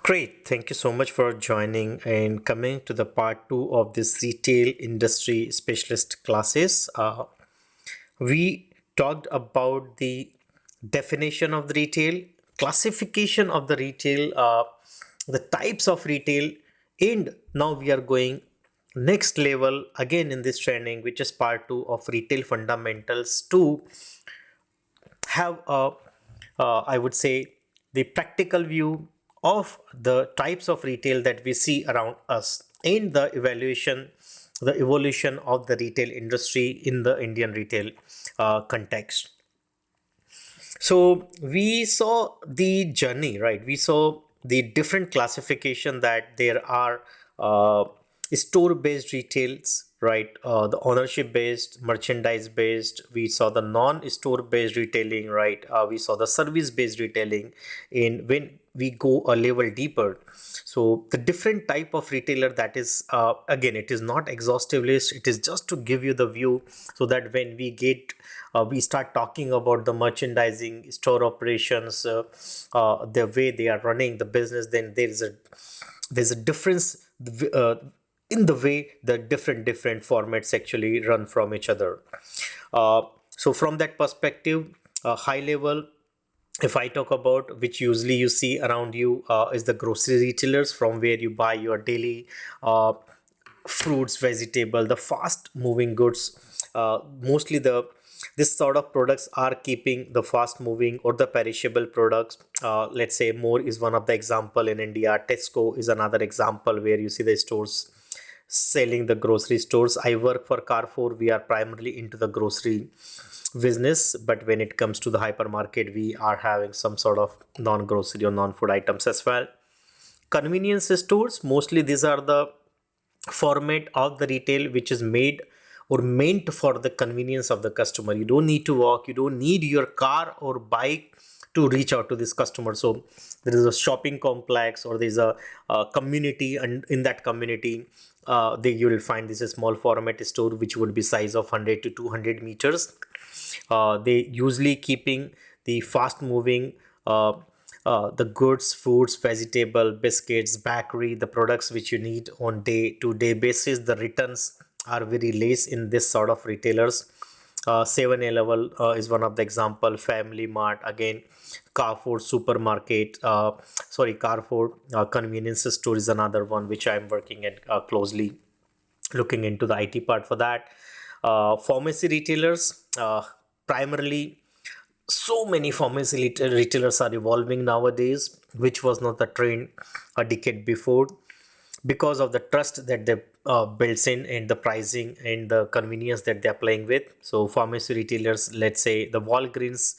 Great. Thank you so much for joining and coming to the part 2 of this retail industry specialist classes. We talked about the definition of the retail, classification of the retail, the types of retail, and now we are going next level again in this training, which is part 2 of retail fundamentals to have I would say, the practical view of the types of retail that we see around us in the evolution of the retail industry in the Indian retail context. So we saw the journey, right? We saw the different classification that there are store-based retails, right? The ownership-based, merchandise-based. We saw the non-store-based retailing, right? We saw the service-based retailing. In when we go a level deeper, so the different type of retailer that is again, it is not exhaustive list. It is just to give you the view so that when we start talking about the merchandising store operations, the way they are running the business, then there's a difference in the way the different formats actually run from each other. So from that perspective, high level, if I talk about which usually you see around you, is the grocery retailers from where you buy your daily fruits, vegetable, the fast moving goods. Mostly the this sort of products are keeping the fast moving or the perishable products. Let's say more is one of the example in India. Tesco is another example where you see the stores selling the grocery stores. I work for Carrefour. We are primarily into the grocery business, but when it comes to the hypermarket, we are having some sort of non-grocery or non-food items as well. Convenience stores, mostly these are the format of the retail which is made or meant for the convenience of the customer. You don't need to walk, you don't need your car or bike to reach out to this customer. So there is a shopping complex or there's a community, and in that community you will find this a small format store which would be size of 100 to 200 meters. They usually keeping the fast moving the goods, foods, vegetable, biscuits, bakery, the products which you need on day to day basis. The returns are very less in this sort of retailers. 7-Eleven is one of the example. Family Mart again. Carrefour supermarket, Carrefour convenience store is another one which I'm working at closely, looking into the IT part for that. Pharmacy retailers, primarily so many pharmacy retailers are evolving nowadays, which was not the trend a decade before, because of the trust that they builds in and the pricing and the convenience that they're playing with. So pharmacy retailers, let's say the Walgreens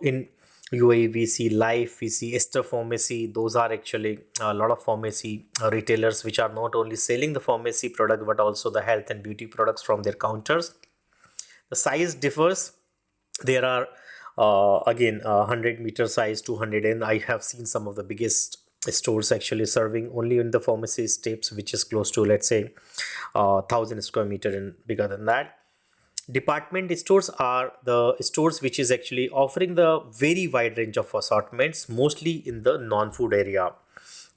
in UAE, we see Life, we see Esther Pharmacy. Those are actually a lot of pharmacy retailers which are not only selling the pharmacy product but also the health and beauty products from their counters. The size differs. There are again 100-meter size, 200, and I have seen some of the biggest stores actually serving only in the pharmacy steps, which is close to, let's say, 1,000 square meter and bigger than that. Department stores are the stores which is actually offering the very wide range of assortments, mostly in the non-food area,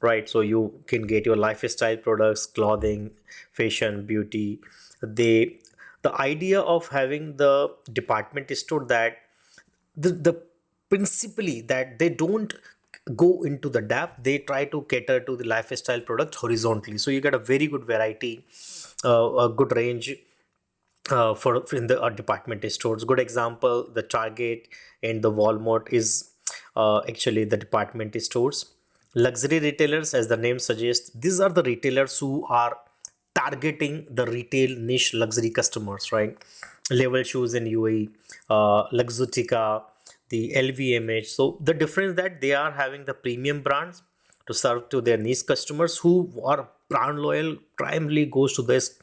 right? So you can get your lifestyle products, clothing, fashion, beauty. The idea of having the department store, that the principally that they don't go into the depth, they try to cater to the lifestyle product horizontally, so you get a very good variety, a good range for in the department stores. Good example, the Target and the Walmart is actually the department stores. Luxury retailers, as the name suggests, these are the retailers who are targeting the retail niche luxury customers, right? Level shoes in UAE, Luxutica, the LVMH. So the difference that they are having the premium brands to serve to their niche customers who are brand loyal, primarily goes to this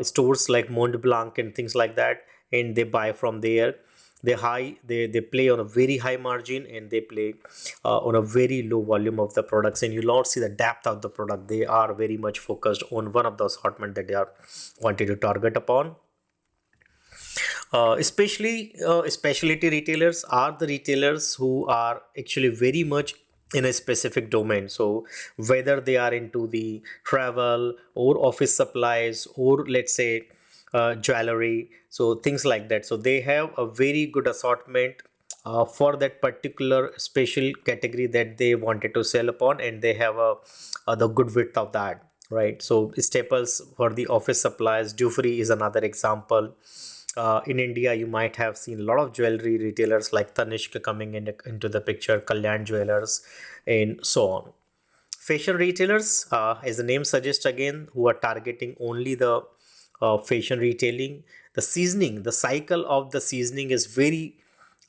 stores like Mont Blanc and things like that, and they buy from there. They play on a very high margin, and they play on a very low volume of the products, and you not see the depth of the product. They are very much focused on one of the assortment that they are wanted to target upon. Especially specialty retailers are the retailers who are actually very much in a specific domain. So whether they are into the travel or office supplies, or let's say jewelry, so things like that. So they have a very good assortment for that particular special category that they wanted to sell upon, and they have the good width of that, right? So staples for the office supplies, Dufry is another example. In India, you might have seen a lot of jewelry retailers like Tanishq coming into the picture, Kalyan Jewelers, and so on. Fashion retailers, as the name suggests again, who are targeting only the fashion retailing. The seasoning, the cycle of the seasoning is very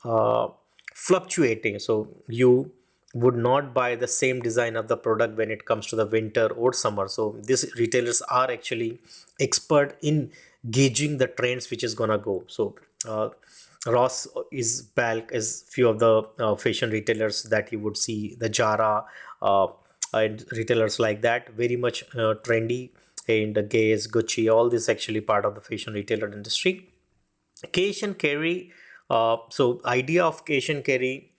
uh, fluctuating. So you would not buy the same design of the product when it comes to the winter or summer. So these retailers are actually expert in gauging the trends which is gonna go. So Ross is Balk is few of the fashion retailers that you would see, the Jara and retailers like that, very much trendy, and the Gaze, Gucci, all this actually part of the fashion retailer industry. Cash and carry. So idea of cash and carry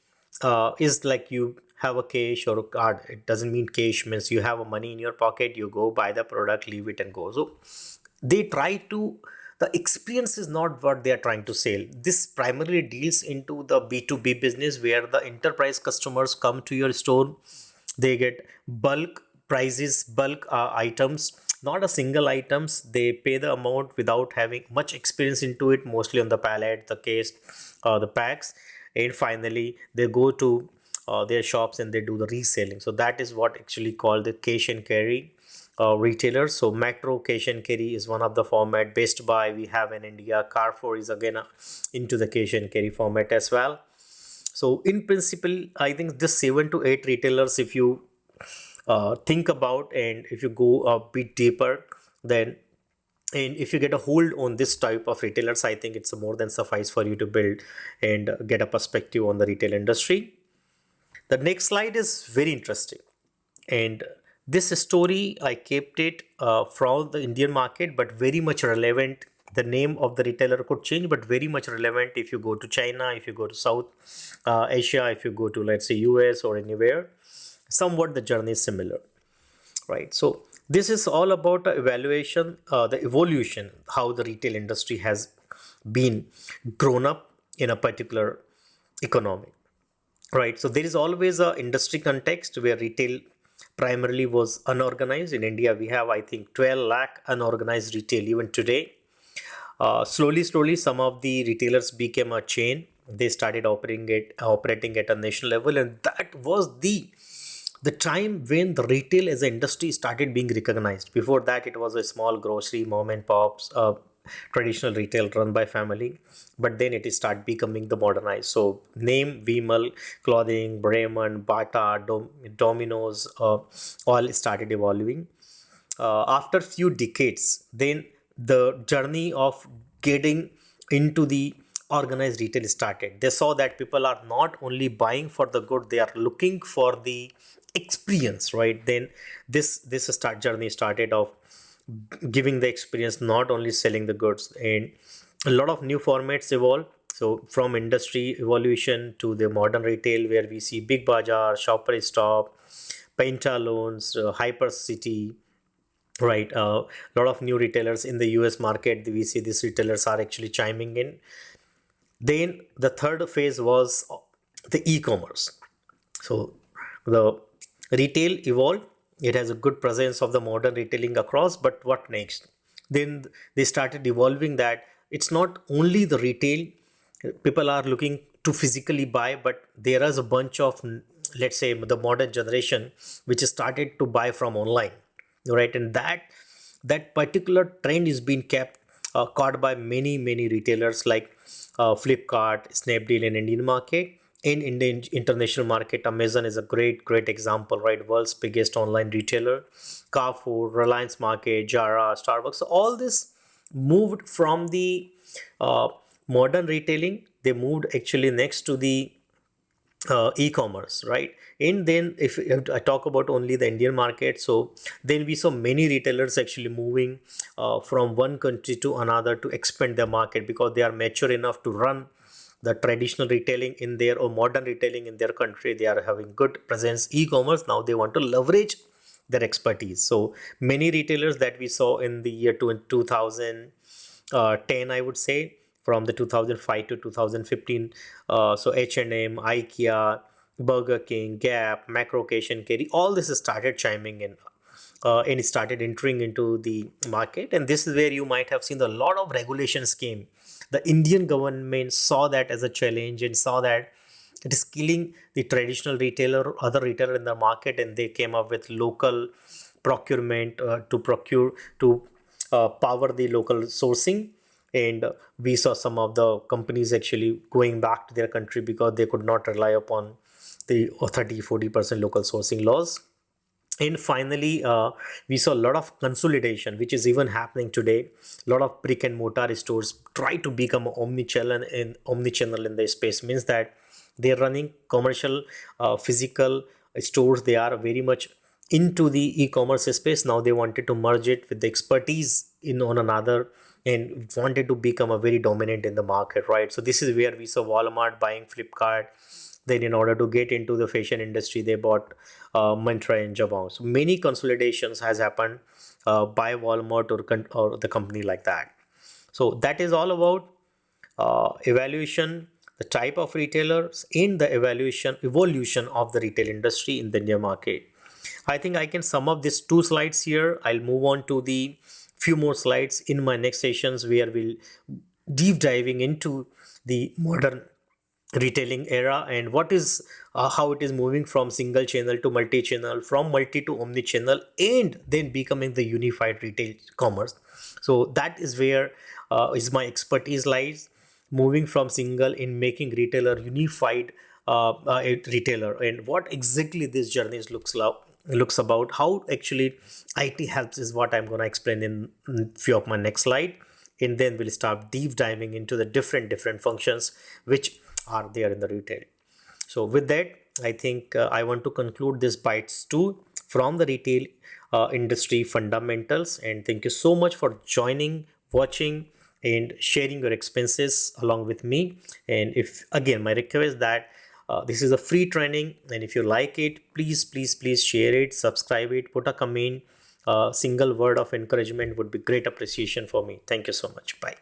is like you have a cash or a card. It doesn't mean cash means you have a money in your pocket, you go buy the product, leave it and go. So they try to, the experience is not what they are trying to sell. This primarily deals into the B2B business, where the enterprise customers come to your store, they get bulk prices, bulk items, not a single items. They pay the amount without having much experience into it, mostly on the pallet, the case, the packs, and finally they go to their shops and they do the reselling. So that is what actually called the cash and carry retailers. So Metro cash and carry is one of the format. Best Buy we have in India. Carrefour is again into the cash and carry format as well. So in principle, I think this 7 to 8 retailers, if you think about, and if you go a bit deeper, then, and if you get a hold on this type of retailers, I think it's more than suffice for you to build and get a perspective on the retail industry. The next slide is very interesting, and this story I kept it from the Indian market, but very much relevant. The name of the retailer could change, but very much relevant if you go to China, if you go to South Asia, if you go to, let's say, US or anywhere. Somewhat the journey is similar, right? So this is all about evaluation, the evolution, how the retail industry has been grown up in a particular economy, right? So there is always a industry context where retail primarily was unorganized. In India, we have, I think, 12 lakh unorganized retail even today. Slowly, some of the retailers became a chain. They started operating at a national level, and that was the time when the retail as an industry started being recognized. Before that, it was a small grocery, mom and pops, traditional retail run by family. But then it started becoming the modernized. So name Vimal, clothing, Bremen, Bata, Domino's, all started evolving. After few decades, then the journey of getting into the organized retail started. They saw that people are not only buying for the good, they are looking for the experience, right? Then this start journey started of giving the experience, not only selling the goods, and a lot of new formats evolved. So from industry evolution to the modern retail, where we see Big Bazaar, Shopper Stop, Pantaloons, Hyper City, right? A lot of new retailers in the US market. We see these retailers are actually chiming in. Then the third phase was the e-commerce. So the retail evolved. It has a good presence of the modern retailing across, but what next? Then they started evolving that it's not only the retail people are looking to physically buy, but there is a bunch of, let's say, the modern generation which started to buy from online, right? And that particular trend is being kept caught by many retailers like Flipkart, Snapdeal in Indian market. In Indian international market, Amazon is a great example, right? World's biggest online retailer. Carrefour, Reliance Market, Jara, Starbucks. So all this moved from the modern retailing. They moved actually next to the e-commerce, right? And then if I talk about only the Indian market, so then we saw many retailers actually moving from one country to another to expand their market, because they are mature enough to run the traditional retailing in their or modern retailing in their country. They are having good presence e-commerce. Now they want to leverage their expertise. So many retailers that we saw in the year 2010, I would say, from the 2005 to 2015. So H&M, IKEA, Burger King, Gap, Macro Cash and Carry, all this started chiming in, and it started entering into the market. And this is where you might have seen a lot of regulations came. The Indian government saw that as a challenge and saw that it is killing the traditional retailer or other retailer in the market, and they came up with local procurement to procure to power the local sourcing. And we saw some of the companies actually going back to their country because they could not rely upon the 30-40% local sourcing laws. And finally, we saw a lot of consolidation, which is even happening today. A lot of brick and mortar stores try to become omnichannel in the space. Means that they're running commercial, physical stores. They are very much into the e-commerce space. Now they wanted to merge it with the expertise in on another, and wanted to become a very dominant in the market, right? So this is where we saw Walmart buying Flipkart. Then in order to get into the fashion industry, they bought Mantra and Jabong. So many consolidations has happened by Walmart or the company like that. So that is all about evaluation, the type of retailers, in the evolution of the retail industry in the India market. I think I can sum up these two slides here. I'll move on to the few more slides in my next sessions, where we'll deep diving into the modern retailing era and what is how it is moving from single channel to multi channel, from multi to omni channel, and then becoming the unified retail commerce. So that is where is my expertise lies, moving from single in making retailer unified retailer, and what exactly this journey looks about, how actually IT helps is what I'm going to explain in few of my next slide. And then we'll start deep diving into the different functions which are there in the retail. So with that, I think I want to conclude this bites 2 from the retail industry fundamentals. And thank you so much for joining, watching, and sharing your expenses along with me. And if again, my request that this is a free training, and if you like it, please share it, subscribe it, put a comment. Single word of encouragement would be great appreciation for me. Thank you so much. Bye.